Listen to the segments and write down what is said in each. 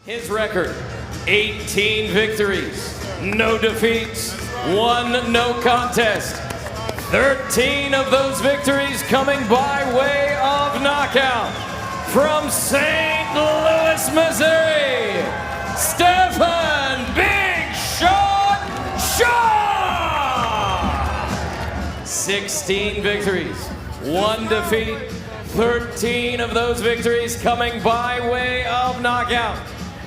His record, 18 victories, no defeats, 1 no contest. 13 of those victories coming by way of knockout. From St. Louis, Missouri, Stephan Big Shot Shaw! 16 victories, 1 defeat, 13 of those victories coming by way of knockout.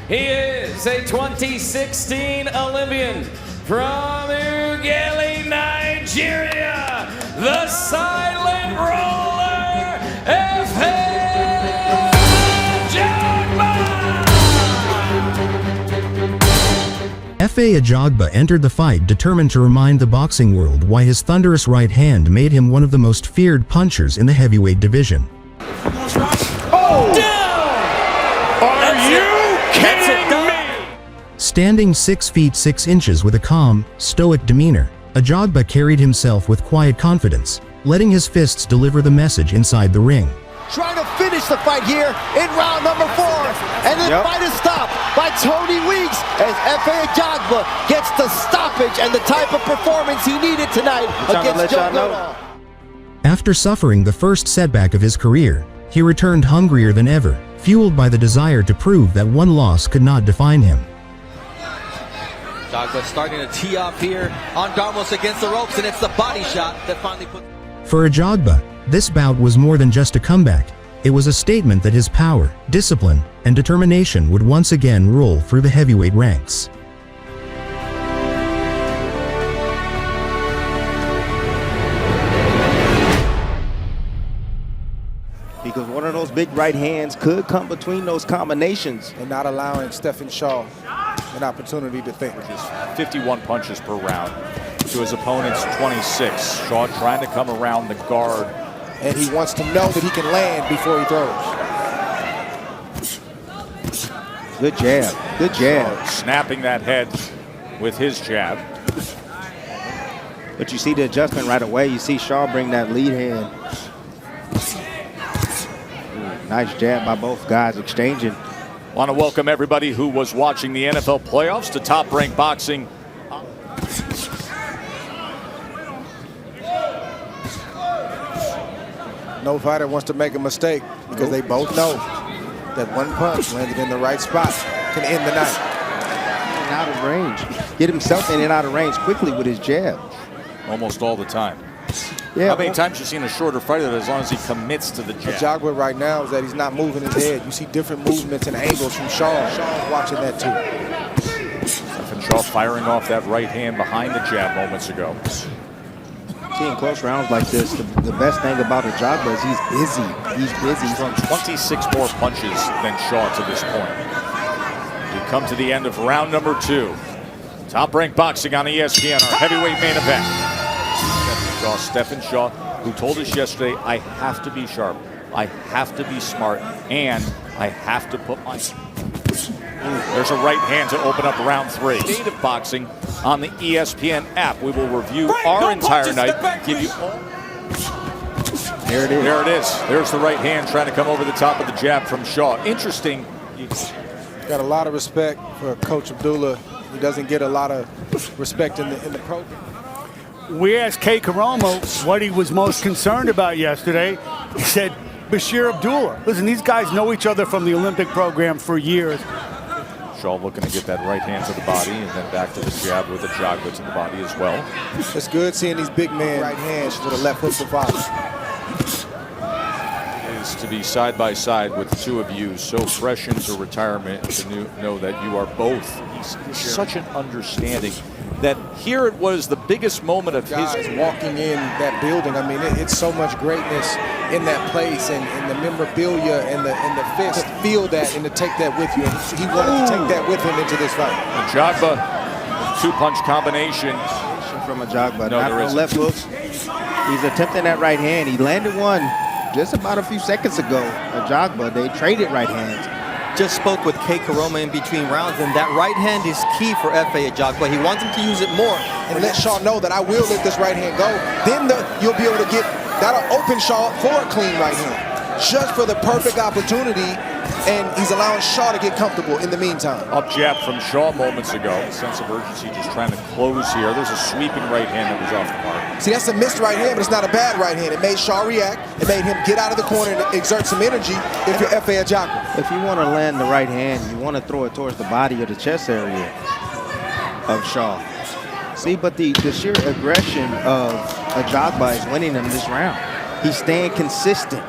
He is a 2016 Olympian from Ughelli, Nigeria, the silent roller, F.A. Ajagba entered the fight determined to remind the boxing world why his thunderous right hand made him one of the most feared punchers in the heavyweight division. Oh! Down! Are you kidding me? Standing 6 feet 6 inches with a calm, stoic demeanor, Ajagba carried himself with quiet confidence, letting his fists deliver the message inside the ring. Trying to finish the fight here in round number 4. And this fight is stopped by Tony Weeks as F.A. Ajagba gets the stoppage and the type of performance he needed tonight against Joe Goodall. After suffering the first setback of his career, he returned hungrier than ever, fueled by the desire to prove that one loss could not define him. Ajagba starting to tee off here on Darmos against the ropes, and it's the body shot that finally put... For Ajagba, this bout was more than just a comeback. It was a statement that his power, discipline, and determination would once again roll through the heavyweight ranks. Because one of those big right hands could come between those combinations. And not allowing Stephan Shaw an opportunity to think. Which is 51 punches per round to his opponent's 26. Shaw trying to come around the guard. And he wants to know that he can land before he throws. Good jab. Good jab. Snapping that head with his jab. But you see the adjustment right away. You see Shaw bring that lead hand. Nice jab by both guys exchanging. Want to welcome everybody who was watching the NFL playoffs to Top Rank Boxing. No fighter wants to make a mistake because they both know that one punch landed in the right spot can end the night. And out of range. Get himself in and out of range quickly with his jab. Almost all the time. Yeah. How many times you've seen a shorter fighter that as long as he commits to the jab? Ajagba right now is that he's not moving his head. You see different movements and angles from Shaw. Shaw's watching that too. Stephan Shaw firing off that right hand behind the jab moments ago. See, in close rounds like this, the best thing about Ajagba is he's busy. He's busy. He's thrown 26 more punches than Shaw to this point. We come to the end of round number 2. Top Rank Boxing on ESPN, our heavyweight main event. Stephan Shaw, who told us yesterday, I have to be sharp, I have to be smart, and I have to put my... There's a right hand to open up round 3. State of boxing on the ESPN app. We will review our entire night, give you all... There it is. There it is. There's the right hand trying to come over the top of the jab from Shaw. Interesting. Got a lot of respect for Coach Abdullah. He doesn't get a lot of respect in the program. We asked Kay Karomo what he was most concerned about yesterday. He said, Bashir Abdullah. Listen, these guys know each other from the Olympic program for years. Shaw looking to get that right hand to the body and then back to the jab with the Ajagba to the body as well. It's good seeing these big men right hands with a left hook to follow. Is to be side by side with the two of you, so fresh into retirement, to know that you are both. He's such an understanding that here it was the biggest moment of guys his walking in that building. I mean, it's so much greatness in that place, and the memorabilia and the fist. To feel that and to take that with you. And he wanted to take that with him into this fight. Ajagba, 2-punch combination from Ajagba. No, not there no left hooks. He's attempting that right hand. He landed one just about a few seconds ago. Ajagba, they traded right hands. Just spoke with Kay Karomo in between rounds, and that right hand is key for F.A. Ajagba. He wants him to use it more. And let Shaw know that I will let this right hand go. Then you'll be able to get, that'll open Shaw for a clean right hand. Just for the perfect opportunity and he's allowing Shaw to get comfortable in the meantime. Up jab from Shaw moments ago. A sense of urgency just trying to close here. There's a sweeping right hand that was off the mark. See, that's a missed right hand, but it's not a bad right hand. It made Shaw react. It made him get out of the corner and exert some energy if you're F.A. Ajagba. If you want to land the right hand, you want to throw it towards the body or the chest area of Shaw. See, but the sheer aggression of Ajagba is winning him this round. He's staying consistent.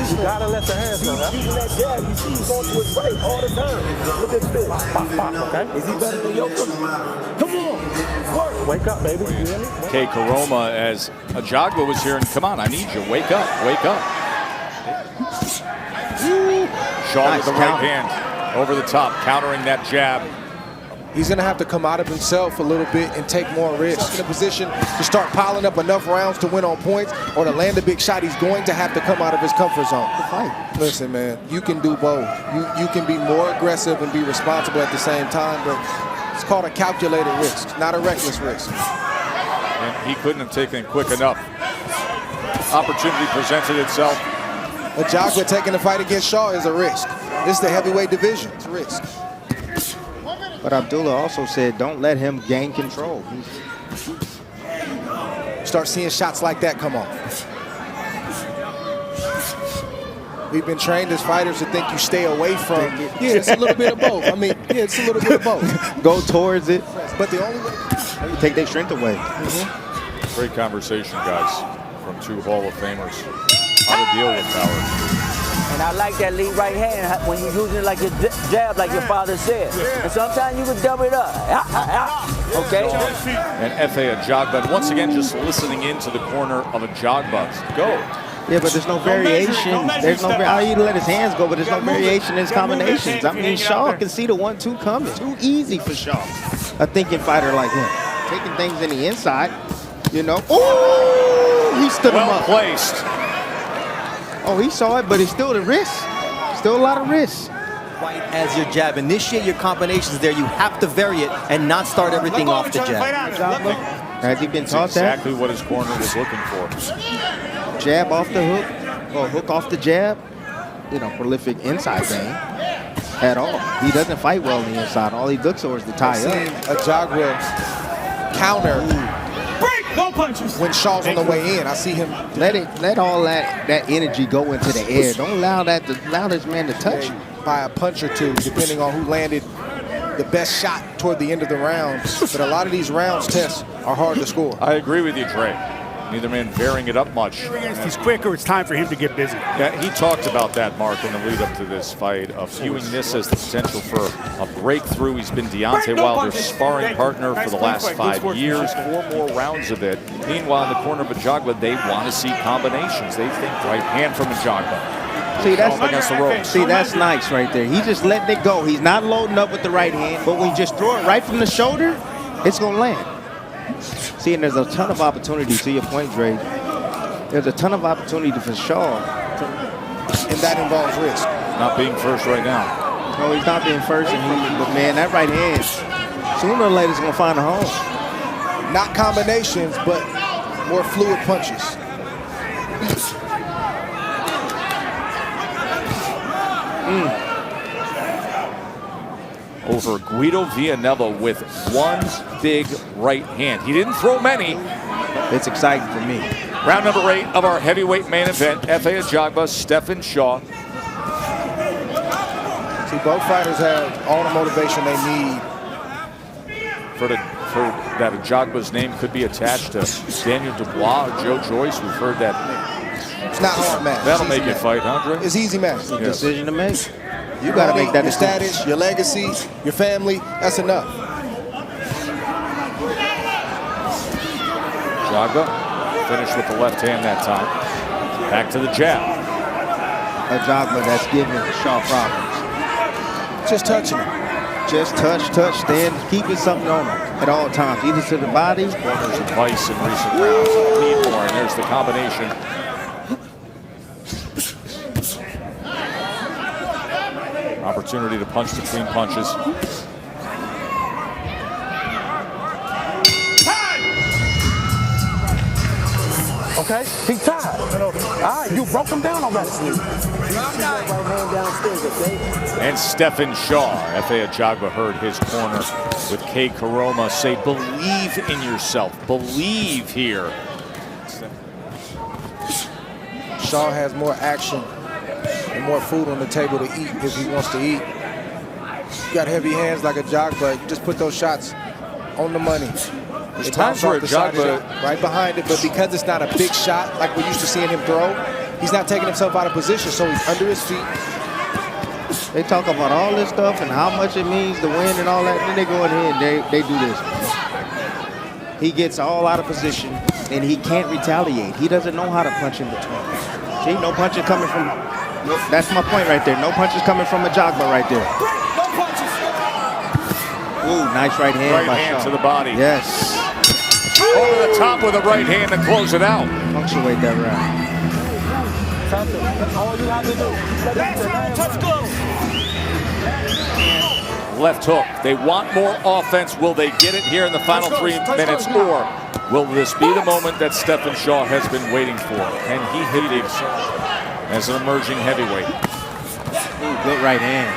You gotta let the hands go. He's using that jab. You see he's going to his right all the time. Look at this. Pop, pop, okay? Is he better than Yoka? Come on. Work. Wake up, baby. You hear me? Kei Karoma, as Ajagba was here, and come on, I need you. Wake up, wake up. Shaw Nice with the right counter. hand over the top, countering that jab. He's going to have to come out of himself a little bit and take more risks. In a position to start piling up enough rounds to win on points or to land a big shot, he's going to have to come out of his comfort zone. Listen, man, you can do both. You can be more aggressive and be responsible at the same time, but it's called a calculated risk, not a reckless risk. And he couldn't have taken it quick enough. Opportunity presented itself. Ajagba taking the fight against Shaw is a risk. This is the heavyweight division. It's a risk. But Abdullah also said, don't let him gain control. Start seeing shots like that come off. We've been trained as fighters to think you stay away from it. Yeah, it's a little bit of both. I mean, yeah, it's a little bit of both. Go towards it. But the only way... You take their strength away. Great conversation, guys, from two Hall of Famers. How to deal with power. And I like that lead right hand when you're using it like a jab, like your father said. And sometimes you can double it up. Okay? And F.A. Ajagba, and once again, just listening into the corner of Ajagba. Go. Yeah, but there's no variation. There's no. I need to let his hands go, but there's no variation in his combinations. I mean, Shaw can see the 1-2 coming. Too easy for Shaw, a thinking fighter like him, taking things in the inside. You know. Oh, he stood him up. Well placed. Oh, he saw it, but it's still the risk. Still a lot of risk. Right as your jab. Initiate your combinations there. You have to vary it and not start everything off the jab. Has he been taught exactly what his corner was looking for. Jab off the hook, or hook off the jab. You know, prolific inside game at all. He doesn't fight well on the inside. All he looks for is the tie up. Ajagba counter. No punches. When Shaw's on the way in, I see him. Let all that energy go into the air. Don't allow this man to touch you. By a punch or two, depending on who landed the best shot toward the end of the round. But a lot of these rounds tests are hard to score. I agree with you, Dre. Neither man varying it up much. He's quicker. It's time for him to get busy. Yeah, he talked about that, Mark, in the lead up to this fight, of viewing this as the potential for a breakthrough. He's been Deontay Wilder's sparring partner for the last 5 years. 4 more rounds of it. Meanwhile, in the corner of Ajagba, they want to see combinations. They think right hand from Ajagba. See, that's against the ropes. See, that's nice right there. He's just letting it go. He's not loading up with the right hand, but when you just throw it right from the shoulder, it's gonna land. See, and there's a ton of opportunity, to your point, Dre. There's a ton of opportunity for Shaw. And that involves risk. Not being first right now. No, he's not being first, but man, that right hand, sooner or later, is going to find a home. Not combinations, but more fluid punches. Over Guido Vianello with one big right hand. He didn't throw many. It's exciting for me. Round number 8 of our heavyweight main event. F.A. Ajagba, Stephan Shaw. See, both fighters have all the motivation they need. For that Ajagba's name could be attached to Daniel Dubois or Joe Joyce. We've heard that. It's not hard match. That'll make it fight, huh, Dre? It's easy match. Yes. Decision to make. You got to make that decision. Your status, your legacy, your family, that's enough. Ajagba finished with the left hand that time. Back to the jab. Ajagba that's giving Shaw problems. Just touching him. Just touch, stand, keeping something on him at all times, either to the body. Corner's advice in recent rounds. Need more, and there's the combination. Opportunity to punch between punches. Okay? He tired. All right, you broke him down already. And Stephan Shaw, F.A. Ajagba heard his corner with K. Karoma say, believe in yourself, believe here. Shaw has more action and more food on the table to eat if he wants to eat. You got heavy hands like Ajagba, you just put those shots on the money. There's times where Ajagba right behind it, but because it's not a big shot like we're used to seeing him throw, he's not taking himself out of position, so he's under his feet. They talk about all this stuff and how much it means to win and all that, then they go in here and they do this. He gets all out of position and he can't retaliate. He doesn't know how to punch in between. See, no punches coming from, that's my point right there. No punches coming from Ajagba right there. Ooh, nice right hand right by hand Shaw. to the body. Yes. Over the top with a right hand to close it out. Punctuate that round. All you have to do. Touch gloves. Left hook. They want more offense. Will they get it here in the final 3 minutes, or will this be the moment that Stephan Shaw has been waiting for? And he hit it as an emerging heavyweight. Ooh, good right hand.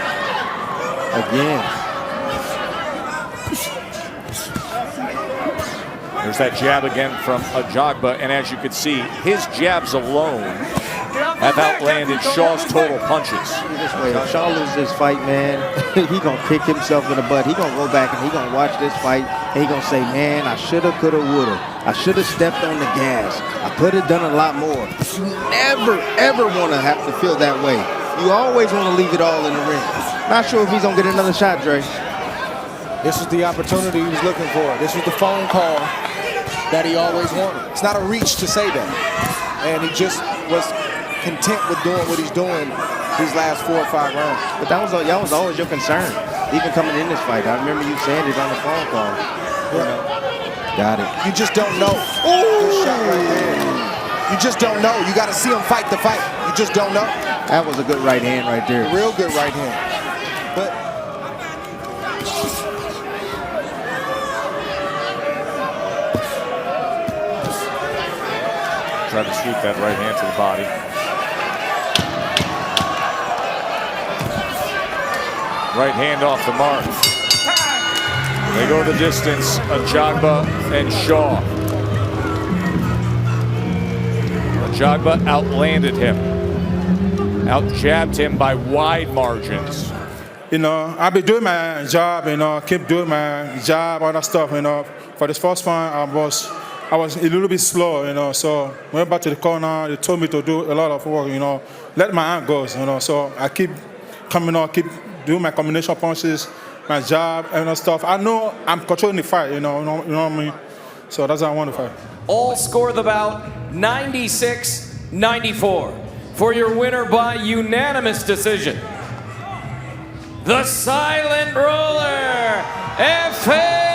Again. There's that jab again from Ajagba, and as you can see, his jabs alone have outlanded Shaw's total punches. This way, if Shaw loses this fight, man, he gonna kick himself in the butt. He gonna go back and he gonna watch this fight, and he gonna say, man, I shoulda, coulda, woulda. I shoulda stepped on the gas. I coulda done a lot more. You never, ever wanna have to feel that way. You always wanna leave it all in the ring. Not sure if he's gonna get another shot, Dre. This was the opportunity he was looking for. This was the phone call that he always wanted. It's not a reach to say that. And he just was content with doing what he's doing these last 4 or 5 rounds. But that was always your concern, even coming in this fight. I remember you saying it on the phone call. Yeah. Got it. You just don't know. Good shot right there. You just don't know. You got to see him fight the fight. You just don't know. That was a good right hand right there. A real good right hand. But Try to sweep that right hand to the body. Right hand off the mark. They go the distance, Ajagba and Shaw. Ajagba outlanded him. Out-jabbed him by wide margins. You know, I've been doing my job, you know, keep doing my job, all that stuff, you know. For this first one, I was a little bit slow, you know, so went back to the corner, they told me to do a lot of work, you know, let my hand go, you know, so I keep coming on, keep doing my combination punches, my jab, and that stuff. I know I'm controlling the fight, you know what I mean? So that's how I want to fight. All score the bout 96-94 for your winner by unanimous decision. The Silent Ruler, F.A.